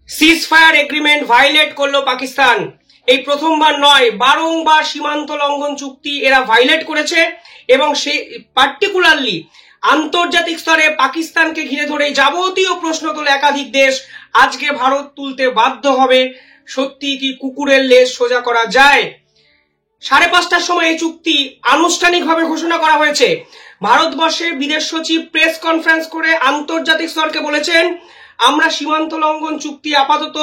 সিজ fire agreement violet করলো পাকিস্তান। এই প্রথমবার নয়, বারংবার সীমান্ত লঙ্ঘন চুক্তি এরা ভায়োলেট করেছে এবং সে পার্টিকুলারলি আন্তর্জাতিক স্তরে পাকিস্তানকে ঘিরে ধরে যাবতীয় প্রশ্ন তোলে একাধিক দেশ। আজকে ভারত তুলতে বাধ্য হবে। সত্যি কি কুকুরের লেজ সোজা করা যায়? 5:30টার সময় এই চুক্তি আনুষ্ঠানিকভাবে ঘোষণা করা হয়েছে। ভারতবর্ষের বিদেশ সচিব প্রেস কনফারেন্স করে আন্তর্জাতিক স্তরকে বলেছেন, আমরা সীমান্ত লঙ্ঘন চুক্তি আপাতত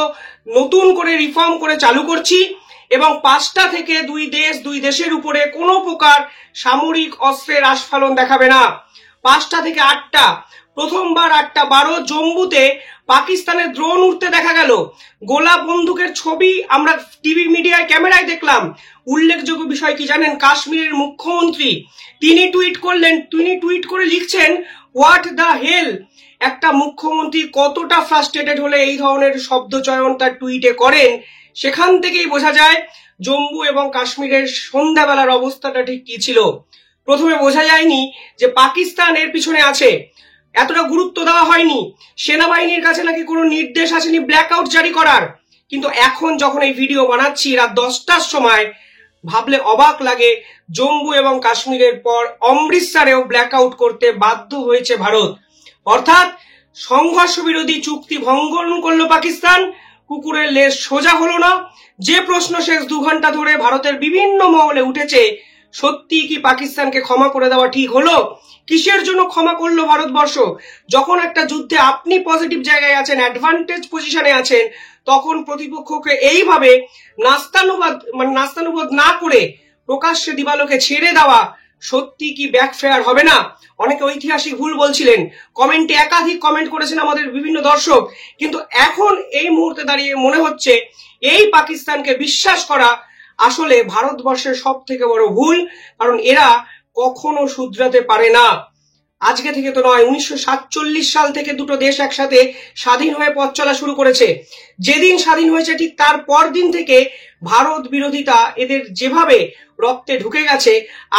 নতুন করে রিফর্ম করে চালু করছি এবং 5টা থেকে দুই দেশের উপরে কোনো প্রকার সামরিক অস্ত্রের আস্ফালন দেখাবে না। 5টা থেকে 8টা, প্রথমবার 8:12 জম্মুতে পাকিস্তানের ড্রোন উঠতে দেখা গেল। গোলা বন্দুকের ছবি আমরা টিভি মিডিয়ায় ক্যামেরায় দেখলাম। উল্লেখযোগ্য বিষয় কি জানেন? কাশ্মীরের মুখ্যমন্ত্রী তিনি টুইট করে লিখছেন, হোয়াট দ্য হেল। একটা মুখ্যমন্ত্রী কতটা ফ্রাস্ট্রেটেড হলে এই ধরনের শব্দ চয়ন তার টুইটে করেন, সেখান থেকেই বোঝা যায় জম্মু এবং কাশ্মীরের সন্ধ্যাবেলার অবস্থাটা ঠিক কি ছিল। প্রথমে বোঝা যায়নি যে পাকিস্তান এর পিছনে আছে, এতটা গুরুত্ব দেওয়া হয়নি। সেনাবাহিনীর কাছে নাকি কোনো নির্দেশ আসেনি ব্ল্যাকআউট জারি করার। কিন্তু এখন যখন এই ভিডিও বানাচ্ছি রাত 10টার সময়, ভাবলে অবাক লাগে, জম্মু এবং কাশ্মীরের পর অমৃতসরেও ব্ল্যাকআউট করতে বাধ্য হয়েছে ভারত। অর্থাৎ সংঘর্ষ বিরোধী চুক্তি ভঙ্গন করলো পাকিস্তান, কুকুরের লেজ সোজা হলো না। যে প্রশ্ন শেষ 2 ঘন্টা ধরে ভারতের বিভিন্ন মহলে উঠেছে, সত্যি কি পাকিস্তানকে ক্ষমা করে দেওয়া ঠিক হলো? কিসের জন্য ক্ষমা করলো ভারতবর্ষ? যখন একটা যুদ্ধে আপনি পজিটিভ জায়গায় আছেন, অ্যাডভান্টেজ পজিশনে আছেন, তখন প্রতিপক্ষকে এইভাবে নাস্তানুবাদ না করে প্রকাশ্যে দিবালোকে ছেড়ে দেওয়া সত্যি কি ব্যাকফায়ার হবে না? অনেকে ঐতিহাসিক ভুল বলছিলেন, কমেন্টে একাধিক কমেন্ট করেছেন আমাদের বিভিন্ন দর্শক। কিন্তু এখন এই মুহূর্তে দাঁড়িয়ে মনে হচ্ছে এই পাকিস্তানকে বিশ্বাস করা আসলে ভারতবর্ষের সব থেকে বড় ভুল, কারণ এরা কখনো শুধরাতে পারে না। আজকে থেকে তো নয়, 1947 সাল থেকে দুটো দেশ একসাথে স্বাধীন হয়ে পথ চলা শুরু করেছে। যেদিন স্বাধীন হয়েছে ঠিক তার পর দিন থেকে ভারত বিরোধিতা এদের যেভাবে রক্তে ঢুকে গেছে,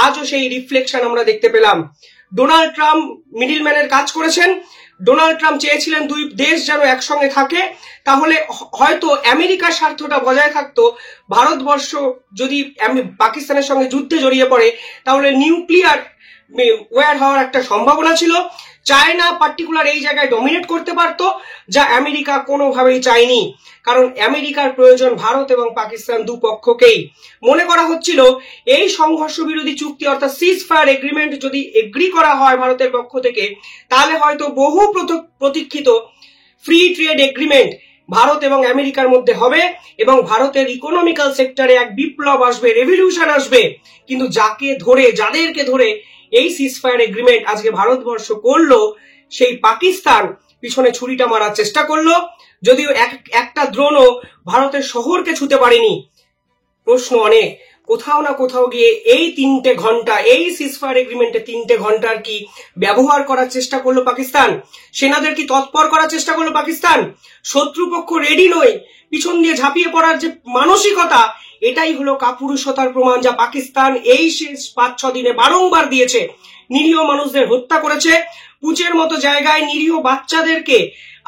আজও সেই রিফ্লেকশন আমরা দেখতে পেলাম। ডোনাল্ড ট্রাম্প মিডলম্যানের কাজ করেছেন। ডোনাল্ড ট্রাম্প চেয়েছিলেন 2 দেশ যেন একসঙ্গে থাকে, তাহলে হয়তো আমেরিকার স্বার্থটা বজায় থাকতো। ভারতবর্ষ যদি পাকিস্তানের সঙ্গে যুদ্ধে জড়িয়ে পড়ে, তাহলে নিউক্লিয়ার ওয়ার হওয়ার একটা সম্ভাবনা ছিল। চায়না পার্টিকুলার এই জায়গায় ডমিনেট করতে পারতো, যা আমেরিকা কোনোভাবেই চায়নি। কারণ আমেরিকার প্রয়োজন ভারত এবং পাকিস্তান দুপক্ষকেই। মনে করা হচ্ছিল এই সংঘর্ষ বিরোধী চুক্তি অর্থাৎ সিজ ফায়ার এগ্রিমেন্ট যদি এগ্রি করা হয় ভারতের পক্ষ থেকে, তাহলে হয়তো বহু প্রতীক্ষিত ফ্রি ট্রেড এগ্রিমেন্ট ভারত এবং আমেরিকার মধ্যে হবে এবং ভারতের ইকোনমিক্যাল সেক্টরে এক বিপ্লব আসবে, রেভলিউশন আসবে। কিন্তু যাদেরকে ধরে এই সিজ ফায়ার এগ্রিমেন্ট আজকে ভারতবর্ষ করলো, সেই পাকিস্তান পিছনে ছুরিটা মারার চেষ্টা করলো, যদিও একটা দ্রোণও ভারতের শহরকে ছুঁতে পারেনি। প্রশ্ন অনেক, কোথাও না কোথাও গিয়ে এই 3টে ঘন্টা, এই সিজ ফায়ার এগ্রিমেন্টে 3টে ঘন্টার কি ব্যবহার করার চেষ্টা করলো পাকিস্তান? সেনাদের কি তৎপর করার চেষ্টা করলো পাকিস্তান? শত্রুপক্ষ রেডি নয়, পিছন দিয়ে ঝাঁপিয়ে পড়ার যে মানসিকতা, এটাই হলো কাপুরুষতার প্রমাণ, যা পাকিস্তান এই 5-6 দিনে বারংবার দিয়েছে। নিরীহ মানুষদের হত্যা করেছে, পুচের মতো জায়গায় নিরীহ বাচ্চাদেরকে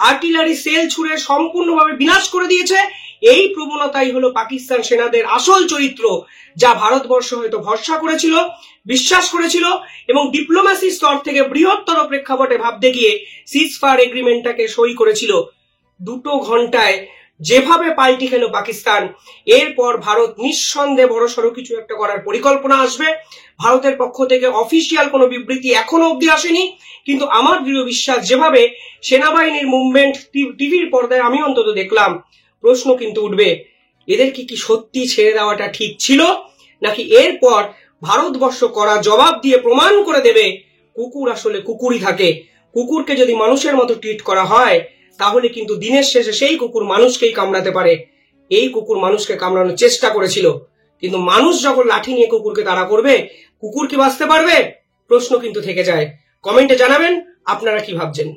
আর্টিলারি সেল ছুড়ে সম্পূর্ণভাবে বিনাশ করে দিয়েছে। এই প্রবণতাই হলো পাকিস্তান সেনাদের আসল চরিত্র, যা ভারতবর্ষ হয়তো ভরসা করেছিল, বিশ্বাস করেছিল এবং ডিপ্লোম্যাসি স্তর থেকে বৃহত্তর প্রেক্ষাপটে ভাবতে গিয়ে সিজ ফায়ার এগ্রিমেন্টটাকে সই করেছিল। 2 ঘন্টায় যেভাবে পাল্টি খেলো পাকিস্তান, এরপর ভারত নিঃসন্দেহে বড়সড় কিছু একটা করার পরিকল্পনা আসবে। ভারতের পক্ষ থেকে অফিসিয়াল কোনো বিবৃতি এখনো অব্দি আসেনি, কিন্তু আমার দৃঢ় বিশ্বাস যেভাবে সেনাবাহিনীর মুভমেন্ট টিভির পর্দায় আমি অন্তত দেখলাম, প্রশ্ন কিন্তু উঠবে, এদের কি সত্যি ছেড়ে দেওয়াটা ঠিক ছিল, নাকি এরপর ভারতবর্ষ করা জবাব দিয়ে প্রমাণ করে দেবে কুকুর আসলে কুকুরই থাকে। কুকুরকে যদি মানুষের মতো ট্রিট করা হয়, তাহলে কিন্তু দিনের শেষে সেই কুকুর মানুষকেই কামড়াতে পারে। এই কুকুর মানুষকে কামড়ানোর চেষ্টা করেছিল, কিন্তু মানুষ যখন লাঠি নিয়ে কুকুরকে তাড়া করবে, কুকুর কি বাঁচতে পারবে? প্রশ্ন কিন্তু থেকে যায়। কমেন্টে জানাবেন আপনারা কি ভাবছেন।